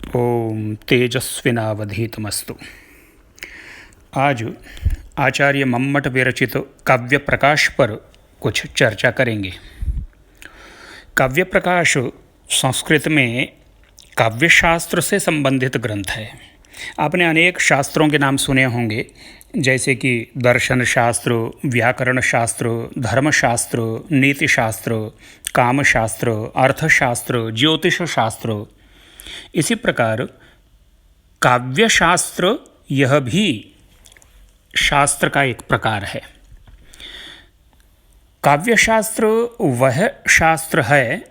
ओम तेजस्विनावधीतमस्तु। आज आचार्य मम्मट विरचित काव्य प्रकाश पर कुछ चर्चा करेंगे। काव्य प्रकाश संस्कृत में काव्यशास्त्र से संबंधित ग्रंथ है। आपने अनेक शास्त्रों के नाम सुने होंगे, जैसे कि दर्शन शास्त्र, व्याकरण शास्त्र, धर्मशास्त्र, नीतिशास्त्र, कामशास्त्र, अर्थशास्त्र, ज्योतिष शास्त्र। इसी प्रकार काव्यशास्त्र यह भी शास्त्र का एक प्रकार है। काव्यशास्त्र वह शास्त्र है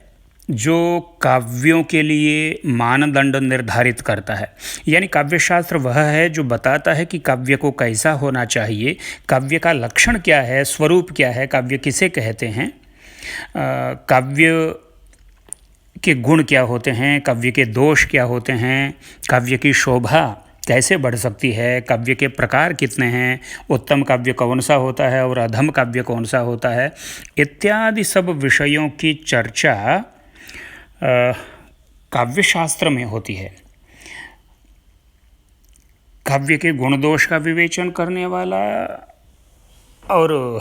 जो काव्यों के लिए मानदंड निर्धारित करता है। यानी काव्यशास्त्र वह है जो बताता है कि काव्य को कैसा होना चाहिए, काव्य का लक्षण क्या है, स्वरूप क्या है, काव्य किसे कहते हैं, काव्य के गुण क्या होते हैं, काव्य के दोष क्या होते हैं, काव्य की शोभा कैसे बढ़ सकती है, काव्य के प्रकार कितने हैं, उत्तम काव्य कौन सा होता है और अधम काव्य कौन सा होता है, इत्यादि सब विषयों की चर्चा काव्यशास्त्र में होती है। काव्य के गुण दोष का विवेचन करने वाला और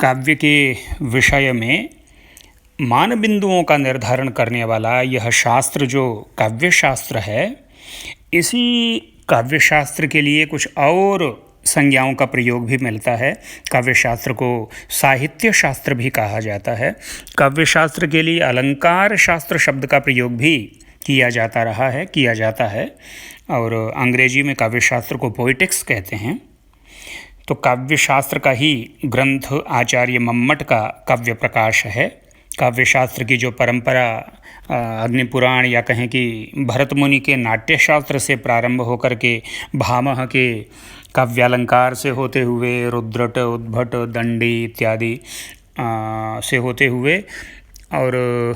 काव्य के विषय में मान बिंदुओं का निर्धारण करने वाला यह शास्त्र जो काव्यशास्त्र है, इसी काव्यशास्त्र के लिए कुछ और संज्ञाओं का प्रयोग भी मिलता है। काव्यशास्त्र को साहित्य शास्त्र भी कहा जाता है। काव्यशास्त्र के लिए अलंकार शास्त्र शब्द का प्रयोग भी किया जाता है और अंग्रेजी में काव्यशास्त्र को पोइटिक्स कहते हैं। तो काव्यशास्त्र का ही ग्रंथ आचार्य मम्मट का काव्य प्रकाश है। काव्यशास्त्र की जो परंपरा अग्निपुराण या कहें कि भरत मुनि के नाट्यशास्त्र से प्रारंभ होकर के भामह के काव्यालंकार से होते हुए रुद्रट, उद्भट, दंडी इत्यादि से होते हुए और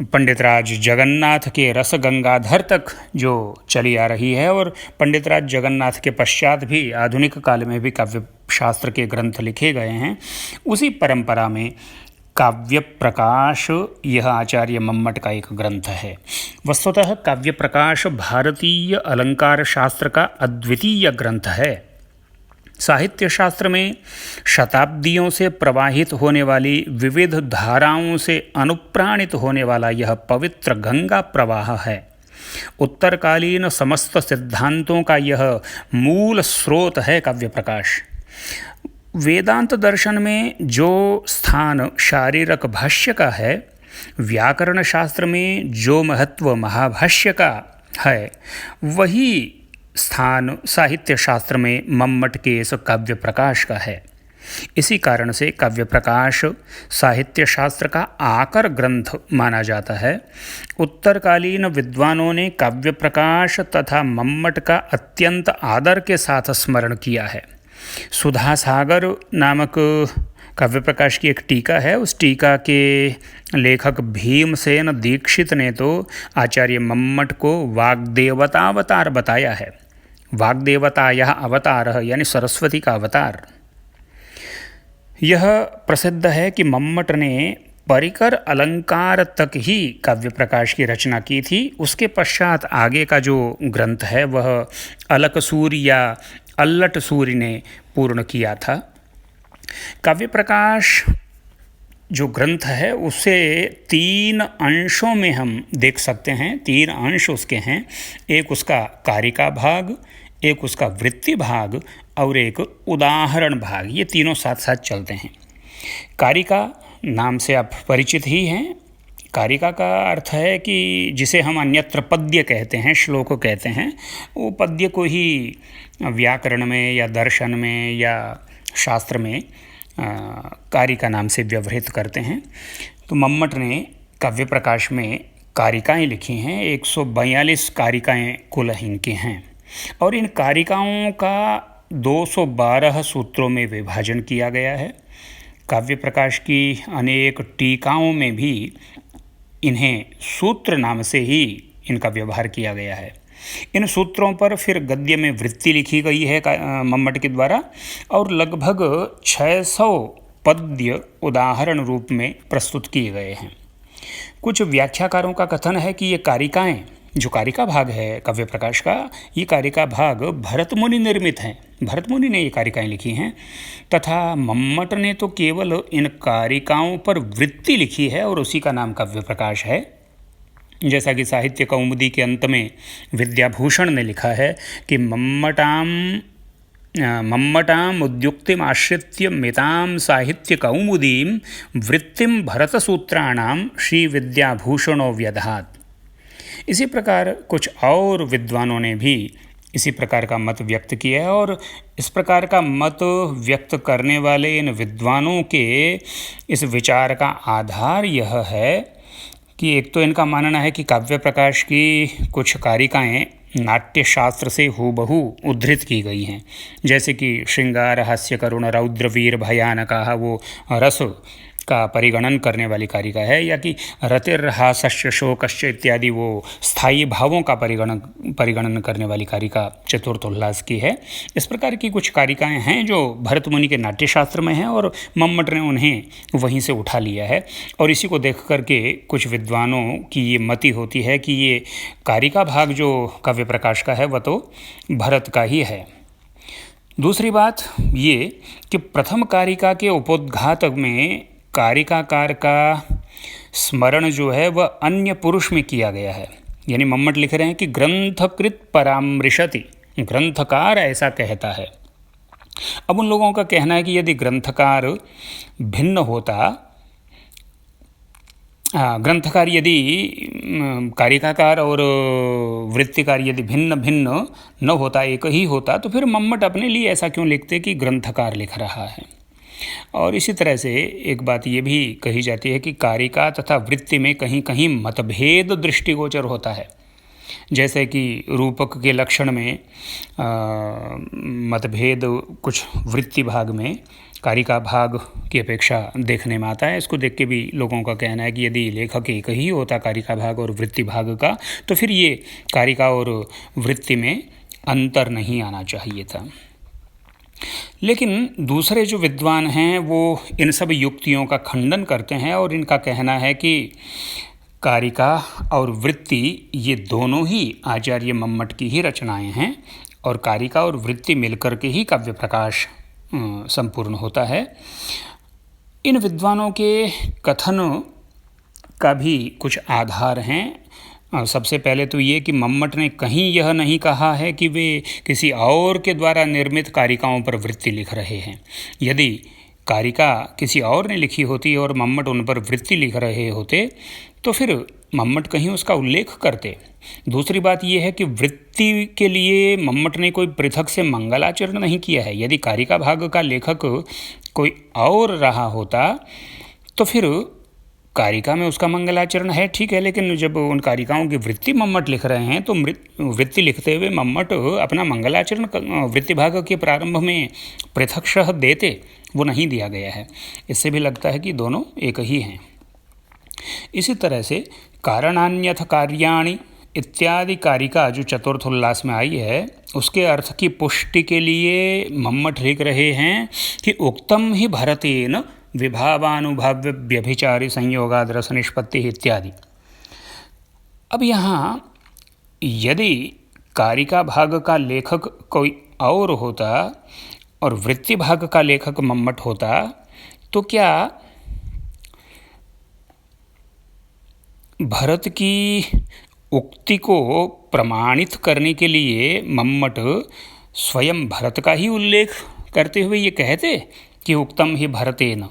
पंडितराज जगन्नाथ के रस गंगाधर तक जो चली आ रही है, और पंडितराज जगन्नाथ के पश्चात भी आधुनिक काल में भी काव्यशास्त्र के ग्रंथ लिखे गए हैं। उसी परंपरा में काव्य प्रकाश यह आचार्य मम्मट का एक ग्रंथ है। वस्तुतः काव्य प्रकाश भारतीय अलंकार शास्त्र का अद्वितीय ग्रंथ है। साहित्य शास्त्र में शताब्दियों से प्रवाहित होने वाली विविध धाराओं से अनुप्राणित होने वाला यह पवित्र गंगा प्रवाह है। उत्तरकालीन समस्त सिद्धांतों का यह मूल स्रोत है काव्य प्रकाश। वेदांत दर्शन में जो स्थान शारीरक भाष्य का है, व्याकरण शास्त्र में जो महत्व महाभाष्य का है, वही स्थान साहित्य शास्त्र में मम्मट के इस काव्य प्रकाश का है। इसी कारण से काव्य प्रकाश साहित्य शास्त्र का आकर ग्रंथ माना जाता है। उत्तरकालीन विद्वानों ने काव्य प्रकाश तथा मम्मट का अत्यंत आदर के साथ स्मरण किया है। सुधा सागर नामक काव्य प्रकाश की एक टीका है। उस टीका के लेखक भीमसेन दीक्षित ने तो आचार्य मम्मट को वाग्देवता अवतार बताया है। वाग्देवता यह अवतार है, यानी सरस्वती का अवतार। यह प्रसिद्ध है कि मम्मट ने परिकर अलंकार तक ही काव्य प्रकाश की रचना की थी। उसके पश्चात आगे का जो ग्रंथ है वह अलकसूर या अल्लट सूर्य ने पूर्ण किया था। काव्य प्रकाश जो ग्रंथ है उसे 3 अंशों में हम देख सकते हैं। 3 अंश उसके हैं। एक उसका कारिका भाग, एक उसका वृत्ति भाग और एक उदाहरण भाग। ये तीनों साथ साथ चलते हैं। कारिका नाम से आप परिचित ही हैं। कारिका का अर्थ है कि जिसे हम अन्यत्र पद्य कहते हैं, श्लोक कहते हैं, वो पद्य को ही व्याकरण में या दर्शन में या शास्त्र में कारिका नाम से व्यवहृत करते हैं। तो मम्मट ने काव्य प्रकाश में कारिकाएँ लिखी हैं। 142 कारिकाएँ कुल इनकी हैं और इन कारिकाओं का 212 सूत्रों में विभाजन किया गया है। काव्य प्रकाश की अनेक टीकाओं में भी इन्हें सूत्र नाम से ही इनका व्यवहार किया गया है। इन सूत्रों पर फिर गद्य में वृत्ति लिखी गई है मम्मट के द्वारा और लगभग 600 पद्य उदाहरण रूप में प्रस्तुत किए गए हैं। कुछ व्याख्याकारों का कथन है कि ये कारिकाएँ जो कारिका भाग है काव्य प्रकाश का, ये कारिका भाग भरत मुनि निर्मित हैं। भरत मुनि ने ये कारिकाएँ लिखी हैं, तथा मम्मट ने तो केवल इन कारिकाओं पर वृत्ति लिखी है और उसी का नाम काव्य प्रकाश है। जैसा कि साहित्य कौमुदी के अंत में विद्याभूषण ने लिखा है कि मम्मटाम उद्युक्तिमाश्रित्य मितां साहित्य कौमुदीं वृत्तिम भरतसूत्राणाम श्री विद्याभूषणो व्यदहात। इसी प्रकार कुछ और विद्वानों ने भी इसी प्रकार का मत व्यक्त किया है, और इस प्रकार का मत व्यक्त करने वाले इन विद्वानों के इस विचार का आधार यह है कि एक तो इनका मानना है कि काव्य प्रकाश की कुछ कारिकाएँ नाट्य शास्त्र से हूबहू उद्धृत की गई हैं, जैसे कि श्रृंगार हास्य करुण रौद्र वीर भयानका वो रस का परिगणन करने वाली कारिका है, या कि रतिर्हासस्य शोकश्च इत्यादि वो स्थायी भावों का परिगणन करने वाली कारिका चतुर्थोल्लास की है। इस प्रकार की कुछ कारिकाएं हैं जो भरत मुनि के नाट्यशास्त्र में हैं और मम्मट ने उन्हें वहीं से उठा लिया है, और इसी को देख करके कुछ विद्वानों की ये मति होती है कि ये कारिका भाग जो काव्य प्रकाश का है वह तो भरत का ही है। दूसरी बात ये कि प्रथम कारिका के उपोद्घात में कारिकाकार का स्मरण जो है वह अन्य पुरुष में किया गया है। यानी मम्मट लिख रहे हैं कि ग्रंथकृत परामृशति, ग्रंथकार ऐसा कहता है। अब उन लोगों का कहना है कि यदि ग्रंथकार भिन्न होता, ग्रंथकार यदि कारिकाकार और वृत्तिकार यदि भिन्न भिन्न न होता, एक ही होता, तो फिर मम्मट अपने लिए ऐसा क्यों लिखते कि ग्रंथकार लिख रहा है। और इसी तरह से एक बात ये भी कही जाती है कि कारिका तथा वृत्ति में कहीं कहीं मतभेद दृष्टिगोचर होता है, जैसे कि रूपक के लक्षण में मतभेद कुछ वृत्ति भाग में कारिका भाग की अपेक्षा देखने में आता है। इसको देख के भी लोगों का कहना है कि यदि लेखक एक ही होता कारिका भाग और वृत्ति भाग का, तो फिर ये कारिका और वृत्ति में अंतर नहीं आना चाहिए था। लेकिन दूसरे जो विद्वान हैं वो इन सब युक्तियों का खंडन करते हैं, और इनका कहना है कि कारिका और वृत्ति ये दोनों ही आचार्य मम्मट की ही रचनाएं हैं, और कारिका और वृत्ति मिलकर के ही काव्य प्रकाश संपूर्ण होता है। इन विद्वानों के कथन का भी कुछ आधार हैं। सबसे पहले तो ये कि मम्मट ने कहीं यह नहीं कहा है कि वे किसी और के द्वारा निर्मित कारिकाओं पर वृत्ति लिख रहे हैं। यदि कारिका किसी और ने लिखी होती और मम्मट उन पर वृत्ति लिख रहे होते तो फिर मम्मट कहीं उसका उल्लेख करते। दूसरी बात यह है कि वृत्ति के लिए मम्मट ने कोई पृथक से मंगलाचरण नहीं किया है। यदि कारिका भाग का लेखक कोई और रहा होता तो फिर कारिका में उसका मंगलाचरण है, ठीक है, लेकिन जब उन कारिकाओं की वृत्ति मम्मट लिख रहे हैं तो वृत्ति लिखते हुए मम्मट अपना मंगलाचरण वृत्ति भाग के प्रारंभ में पृथकशः देते, वो नहीं दिया गया है। इससे भी लगता है कि दोनों एक ही हैं। इसी तरह से कारणान्यथ कार्याणि इत्यादि कारिका जो चतुर्थोल्लास में आई है उसके अर्थ की पुष्टि के लिए मम्मट लिख रहे हैं कि उक्तम ही भरतेन विभावानुभाव्य व्यभिचारी संयोगाद रस निष्पत्ति इत्यादि। अब यहाँ यदि कारिका भाग का लेखक कोई और होता और वृत्ति भाग का लेखक मम्मट होता तो क्या भरत की उक्ति को प्रमाणित करने के लिए मम्मट स्वयं भरत का ही उल्लेख करते हुए ये कहते कि उक्तम ही भरतेन।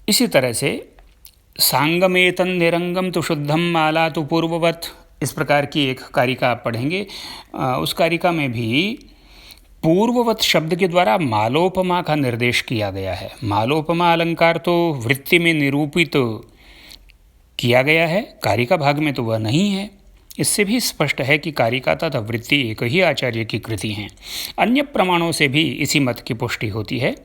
इसी तरह से सांगमेतन निरंगम तो शुद्धम माला तो पूर्ववत, इस प्रकार की एक कारिका आप पढ़ेंगे। उस कारिका में भी पूर्ववत शब्द के द्वारा मालोपमा का निर्देश किया गया है। मालोपमा अलंकार तो वृत्ति में निरूपित किया गया है, कारिका भाग में तो वह नहीं है। इससे भी स्पष्ट है कि कारिका तथा वृत्ति एक ही आचार्य की कृति हैं। अन्य प्रमाणों से भी इसी मत की पुष्टि होती है,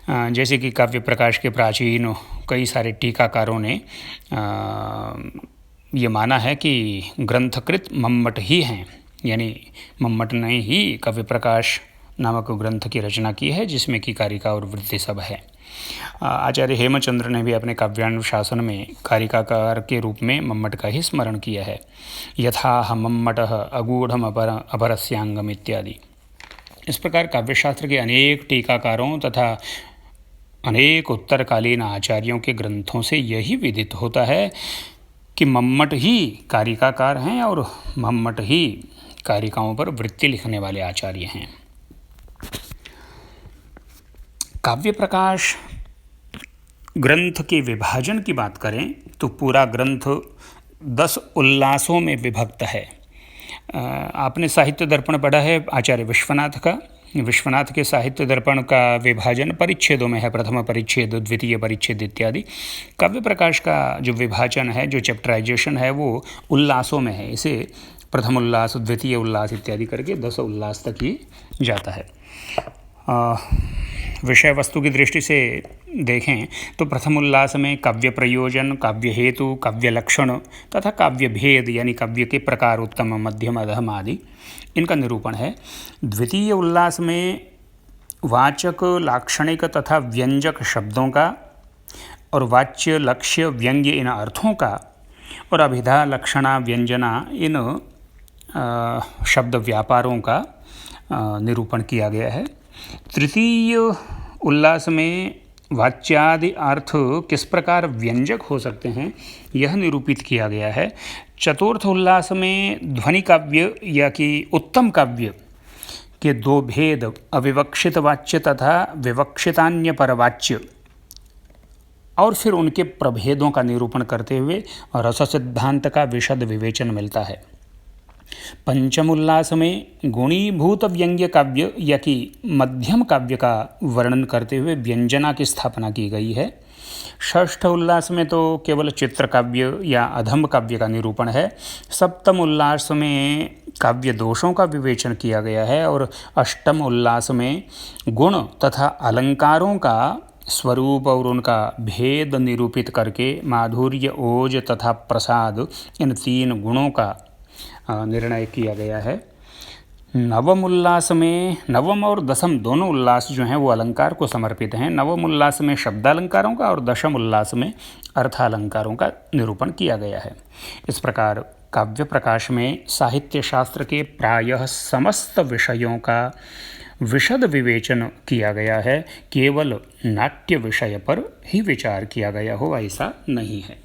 जैसे कि काव्य प्रकाश के प्राचीन कई सारे टीकाकारों ने ये माना है कि ग्रंथकृत मम्मट ही हैं, यानी मम्मट ने ही काव्य प्रकाश नामक ग्रंथ की रचना की है जिसमें कि कारिका और वृत्ति सब है। आचार्य हेमचंद्र ने भी अपने काव्यानुशासन में कारिकाकार के रूप में मम्मट का ही स्मरण किया है। यथाह मम्मटः अगूढ़म अपरस्यांगम इत्यादि। इस प्रकार काव्यशास्त्र के अनेक टीकाकारों तथा अनेक उत्तरकालीन आचार्यों के ग्रंथों से यही विदित होता है कि मम्मट ही कारिकाकार हैं और मम्मट ही कारिकाओं पर वृत्ति लिखने वाले आचार्य हैं। काव्य प्रकाश ग्रंथ के विभाजन की बात करें तो पूरा ग्रंथ 10 उल्लासों में विभक्त है। आपने साहित्य दर्पण पढ़ा है आचार्य विश्वनाथ का। विश्वनाथ के साहित्य दर्पण का विभाजन परिच्छेदों में है, प्रथम परिच्छेद, द्वितीय परिच्छेद इत्यादि। काव्य प्रकाश का जो विभाजन है, जो चैप्टराइजेशन है, वो उल्लासों में है। इसे प्रथम उल्लास, द्वितीय उल्लास इत्यादि करके 10 उल्लास तक ही जाता है। विषय वस्तु की दृष्टि से देखें तो प्रथम उल्लास में काव्य प्रयोजन, काव्य हेतु, काव्य लक्षण तथा काव्य भेद यानी काव्य के प्रकार, उत्तम, मध्यम, अधम आदि, इनका निरूपण है। द्वितीय उल्लास में वाचक, लाक्षणिक तथा व्यंजक शब्दों का और वाच्य, लक्ष्य, व्यंग्य इन अर्थों का और अभिधा, लक्षणा, व्यंजना इन शब्द व्यापारों का निरूपण किया गया है। तृतीय उल्लास में वाच्यादि अर्थ किस प्रकार व्यंजक हो सकते हैं, यह निरूपित किया गया है। चतुर्थ उल्लास में ध्वनि काव्य या कि उत्तम काव्य के 2 भेद, अविवक्षित वाच्य तथा विवक्षितान्य परवाच्य, और फिर उनके प्रभेदों का निरूपण करते हुए रस सिद्धांत का विशद विवेचन मिलता है। पंचम उल्लास में गुणीभूत व्यंग्य काव्य या कि मध्यम काव्य का वर्णन करते हुए व्यंजना की स्थापना की गई है। षष्ठ उल्लास में तो केवल चित्र काव्य या अधम काव्य का निरूपण है। सप्तम उल्लास में काव्य दोषों का विवेचन किया गया है और अष्टम उल्लास में गुण तथा अलंकारों का स्वरूप और उनका भेद निरूपित करके माधुर्य, ओज तथा प्रसाद इन 3 गुणों का निर्णय किया गया है। नवम उल्लास में, नवम और दशम दोनों उल्लास जो हैं वो अलंकार को समर्पित हैं। नवम उल्लास में शब्दालंकारों का और दशम उल्लास में अर्थालंकारों का निरूपण किया गया है। इस प्रकार काव्य प्रकाश में साहित्य शास्त्र के प्रायः समस्त विषयों का विशद विवेचन किया गया है। केवल नाट्य विषय पर ही विचार किया गया हो ऐसा नहीं है।